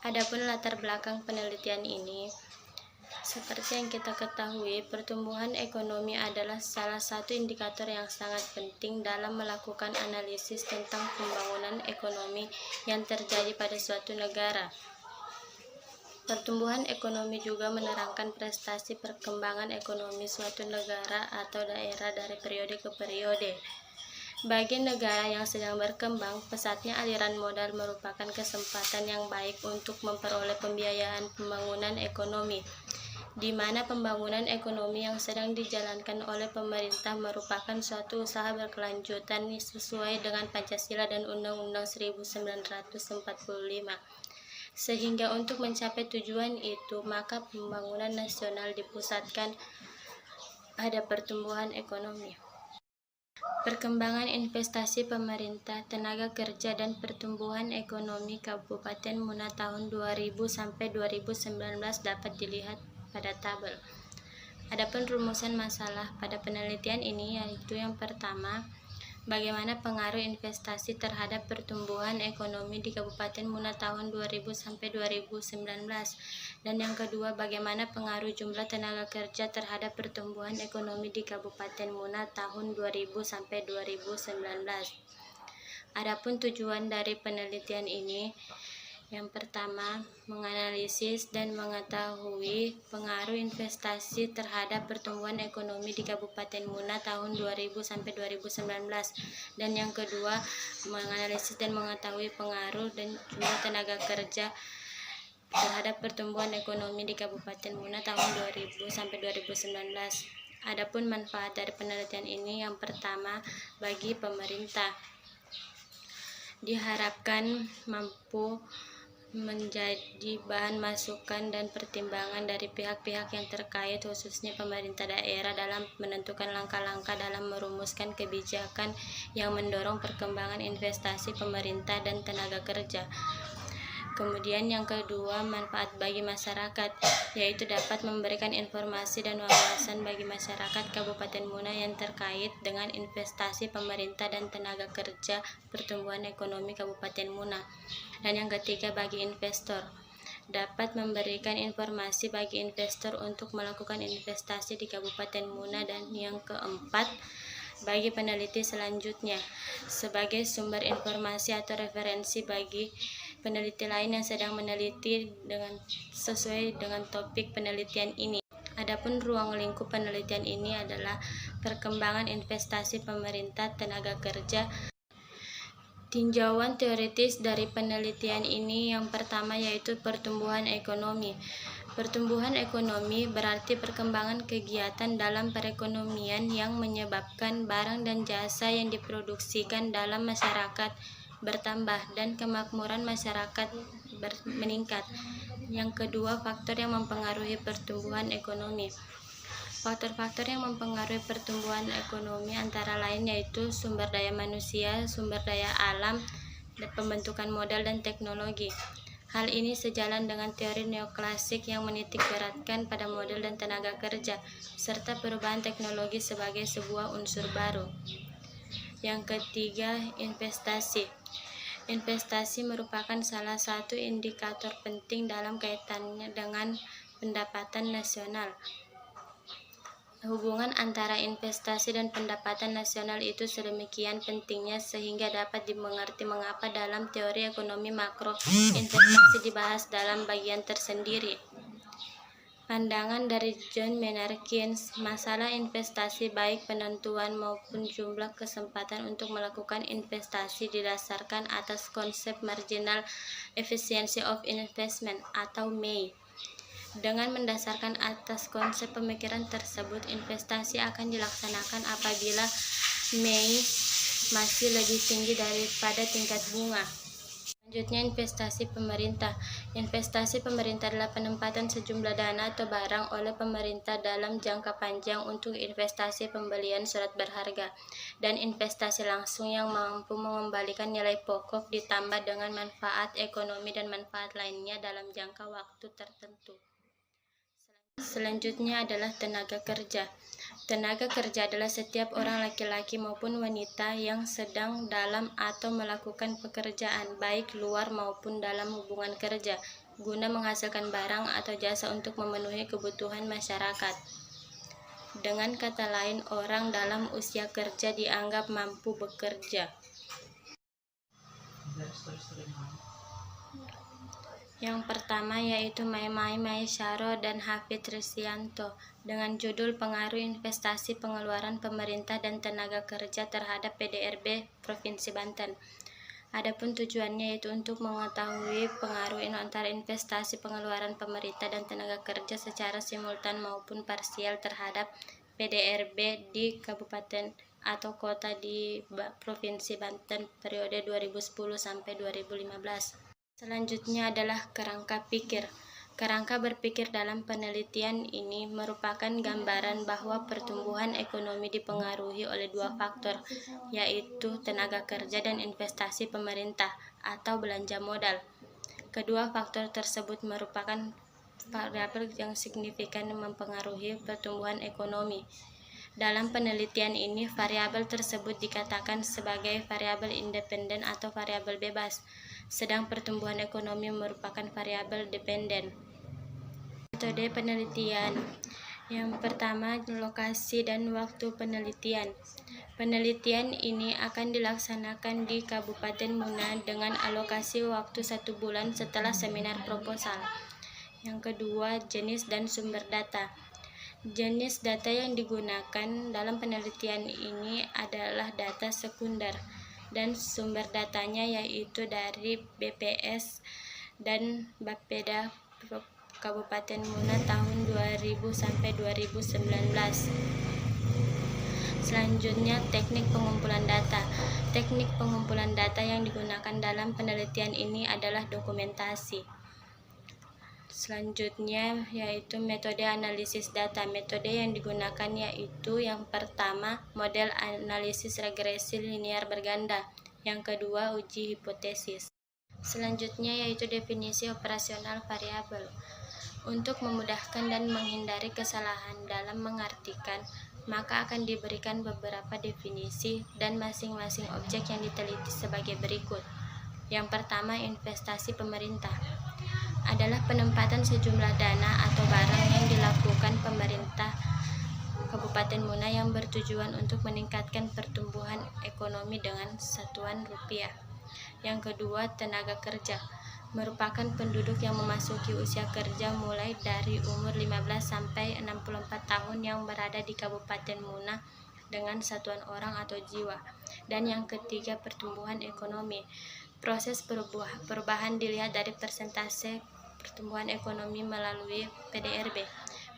Adapun latar belakang penelitian ini, seperti yang kita ketahui, pertumbuhan ekonomi adalah salah satu indikator yang sangat penting dalam melakukan analisis tentang pembangunan ekonomi yang terjadi pada suatu negara. Pertumbuhan ekonomi juga menerangkan prestasi perkembangan ekonomi suatu negara atau daerah dari periode ke periode. Bagi negara yang sedang berkembang, pesatnya aliran modal merupakan kesempatan yang baik untuk memperoleh pembiayaan pembangunan ekonomi, di mana pembangunan ekonomi yang sedang dijalankan oleh pemerintah merupakan suatu usaha berkelanjutan sesuai dengan Pancasila dan Undang-Undang 1945. Sehingga untuk mencapai tujuan itu, maka pembangunan nasional dipusatkan pada pertumbuhan ekonomi. Perkembangan investasi pemerintah, tenaga kerja, dan pertumbuhan ekonomi Kabupaten Muna tahun 2000 sampai 2019 dapat dilihat pada tabel. Adapun rumusan masalah pada penelitian ini yaitu yang pertama, bagaimana pengaruh investasi terhadap pertumbuhan ekonomi di Kabupaten Muna tahun 2000 sampai 2019, dan yang kedua, bagaimana pengaruh jumlah tenaga kerja terhadap pertumbuhan ekonomi di Kabupaten Muna tahun 2000 sampai 2019. Adapun tujuan dari penelitian ini, yang pertama, menganalisis dan mengetahui pengaruh investasi terhadap pertumbuhan ekonomi di Kabupaten Muna tahun 2000 sampai 2019. Dan yang kedua, menganalisis dan mengetahui pengaruh dan jumlah tenaga kerja terhadap pertumbuhan ekonomi di Kabupaten Muna tahun 2000 sampai 2019. Adapun manfaat dari penelitian ini, yang pertama, bagi pemerintah diharapkan mampu menjadi bahan masukan dan pertimbangan dari pihak-pihak yang terkait, khususnya pemerintah daerah, dalam menentukan langkah-langkah dalam merumuskan kebijakan yang mendorong perkembangan investasi pemerintah dan tenaga kerja. Kemudian yang kedua, manfaat bagi masyarakat, yaitu dapat memberikan informasi dan wawasan bagi masyarakat Kabupaten Muna yang terkait dengan investasi pemerintah dan tenaga kerja pertumbuhan ekonomi Kabupaten Muna. Dan yang ketiga, bagi investor, dapat memberikan informasi bagi investor untuk melakukan investasi di Kabupaten Muna. Dan yang keempat, bagi peneliti selanjutnya, sebagai sumber informasi atau referensi bagi peneliti lain yang sedang meneliti sesuai dengan topik penelitian ini. Adapun ruang lingkup penelitian ini adalah perkembangan investasi pemerintah tenaga kerja. Tinjauan teoritis dari penelitian ini, yang pertama yaitu pertumbuhan ekonomi. Pertumbuhan ekonomi berarti perkembangan kegiatan dalam perekonomian yang menyebabkan barang dan jasa yang diproduksikan dalam masyarakat bertambah dan kemakmuran masyarakat meningkat. Yang kedua, faktor yang mempengaruhi pertumbuhan ekonomi. Faktor-faktor yang mempengaruhi pertumbuhan ekonomi antara lain yaitu sumber daya manusia, sumber daya alam, dan pembentukan modal dan teknologi. Hal ini sejalan dengan teori neoklasik yang menitik beratkan pada modal dan tenaga kerja, serta perubahan teknologi sebagai sebuah unsur baru. Yang ketiga, investasi. Investasi merupakan salah satu indikator penting dalam kaitannya dengan pendapatan nasional. Hubungan antara investasi dan pendapatan nasional itu sedemikian pentingnya sehingga dapat dimengerti mengapa dalam teori ekonomi makro investasi dibahas dalam bagian tersendiri. Pandangan dari John Maynard Keynes, masalah investasi baik penentuan maupun jumlah kesempatan untuk melakukan investasi didasarkan atas konsep marginal efficiency of investment atau MAI. Dengan mendasarkan atas konsep pemikiran tersebut, investasi akan dilaksanakan apabila MAI masih lebih tinggi daripada tingkat bunga. Selanjutnya, investasi pemerintah. Investasi pemerintah adalah penempatan sejumlah dana atau barang oleh pemerintah dalam jangka panjang untuk investasi pembelian surat berharga dan investasi langsung yang mampu mengembalikan nilai pokok ditambah dengan manfaat ekonomi dan manfaat lainnya dalam jangka waktu tertentu. Selanjutnya adalah tenaga kerja. Tenaga kerja adalah setiap orang laki-laki maupun wanita yang sedang dalam atau melakukan pekerjaan baik luar maupun dalam hubungan kerja. guna menghasilkan barang atau jasa untuk memenuhi kebutuhan masyarakat. Dengan kata lain, orang dalam usia kerja dianggap mampu bekerja. Yang pertama yaitu Maimai Maesyaro dan Hafid Risyanto dengan judul Pengaruh Investasi Pengeluaran Pemerintah dan Tenaga Kerja terhadap PDRB Provinsi Banten. Adapun tujuannya yaitu untuk mengetahui pengaruh antara investasi pengeluaran pemerintah dan tenaga kerja secara simultan maupun parsial terhadap PDRB di kabupaten atau kota di Provinsi Banten periode 2010 sampai 2015. Selanjutnya adalah kerangka pikir. Kerangka berpikir dalam penelitian ini merupakan gambaran bahwa pertumbuhan ekonomi dipengaruhi oleh dua faktor, yaitu tenaga kerja dan investasi pemerintah atau belanja modal. Kedua faktor tersebut merupakan variabel yang signifikan mempengaruhi pertumbuhan ekonomi. Dalam penelitian ini, variabel tersebut dikatakan sebagai variabel independen atau variabel bebas, sedang pertumbuhan ekonomi merupakan variabel dependen. Metode penelitian. Yang pertama, lokasi dan waktu penelitian. Penelitian ini akan dilaksanakan di Kabupaten Muna dengan alokasi waktu 1 bulan setelah seminar proposal. Yang kedua, jenis dan sumber data. Jenis data yang digunakan dalam penelitian ini adalah data sekunder dan sumber datanya yaitu dari BPS dan Bapeda Kabupaten Muna tahun 2000 sampai 2019. Selanjutnya, teknik pengumpulan data. Teknik pengumpulan data yang digunakan dalam penelitian ini adalah dokumentasi. Selanjutnya yaitu metode analisis data. Metode yang digunakan yaitu yang pertama model analisis regresi linear berganda, yang kedua uji hipotesis. Selanjutnya yaitu definisi operasional variabel. Untuk memudahkan dan menghindari kesalahan dalam mengartikan, maka akan diberikan beberapa definisi dan masing-masing objek yang diteliti sebagai berikut. Yang pertama, investasi pemerintah adalah penempatan sejumlah dana atau barang yang dilakukan pemerintah Kabupaten Muna yang bertujuan untuk meningkatkan pertumbuhan ekonomi dengan satuan rupiah. Yang kedua, tenaga kerja merupakan penduduk yang memasuki usia kerja mulai dari umur 15 sampai 64 tahun yang berada di Kabupaten Muna dengan satuan orang atau jiwa. Dan yang ketiga, pertumbuhan ekonomi. Proses perubahan dilihat dari persentase pertumbuhan ekonomi melalui PDRB.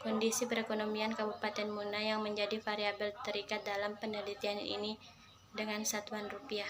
Kondisi perekonomian Kabupaten Muna yang menjadi variabel terikat dalam penelitian ini dengan satuan rupiah.